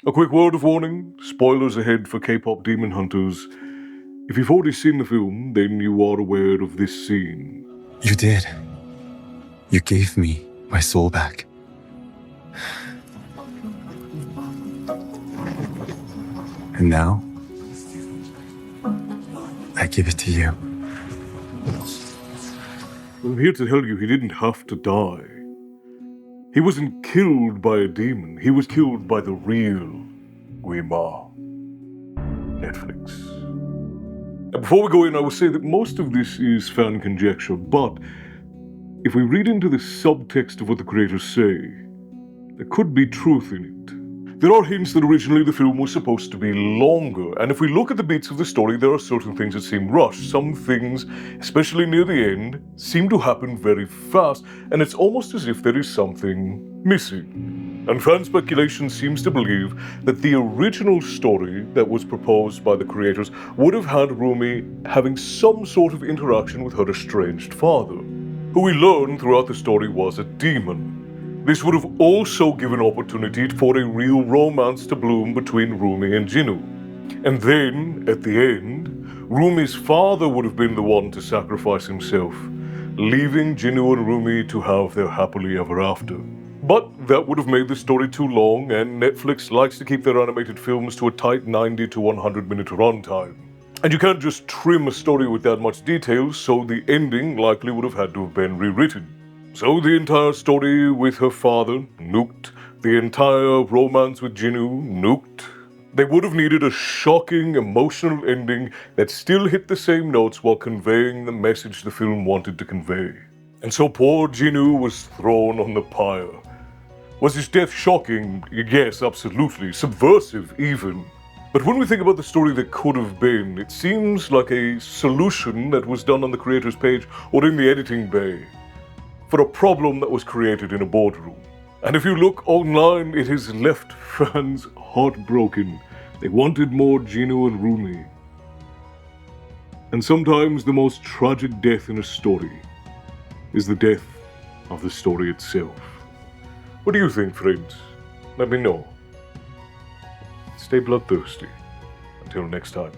A quick word of warning, spoilers ahead for K-pop demon hunters. If you've already seen the film, then you are aware of this scene. You did. You gave me my soul back. And now, I give it to you. I'm here to tell you he didn't have to die. He wasn't killed by a demon, he was killed by the real Rumi. Netflix. And before we go in, I will say that most of this is fan conjecture, but if we read into the subtext of what the creators say, there could be truth in it. There are hints that originally the film was supposed to be longer, and if we look at the beats of the story, there are certain things that seem rushed. Some things, especially near the end, seem to happen very fast, and it's almost as if there is something missing. And fan speculation seems to believe that the original story that was proposed by the creators would have had Rumi having some sort of interaction with her estranged father, who we learn throughout the story was a demon. This would have also given opportunity for a real romance to bloom between Rumi and Jinu. And then, at the end, Rumi's father would have been the one to sacrifice himself, leaving Jinu and Rumi to have their happily ever after. But that would have made the story too long, and Netflix likes to keep their animated films to a tight 90 to 100 minute runtime. And you can't just trim a story with that much detail, so the ending likely would have had to have been rewritten. So the entire story with her father, nuked. The entire romance with Jinu, nuked. They would have needed a shocking, emotional ending that still hit the same notes while conveying the message the film wanted to convey. And so poor Jinu was thrown on the pyre. Was his death shocking? Yes, absolutely. Subversive, even. But when we think about the story that could have been, it seems like a solution that was done on the creator's page or in the editing bay for a problem that was created in a boardroom. And if you look online, it has left fans heartbroken. They wanted more Jinu and Rumi. And sometimes the most tragic death in a story is the death of the story itself. What do you think, friends? Let me know. Stay bloodthirsty. Until next time.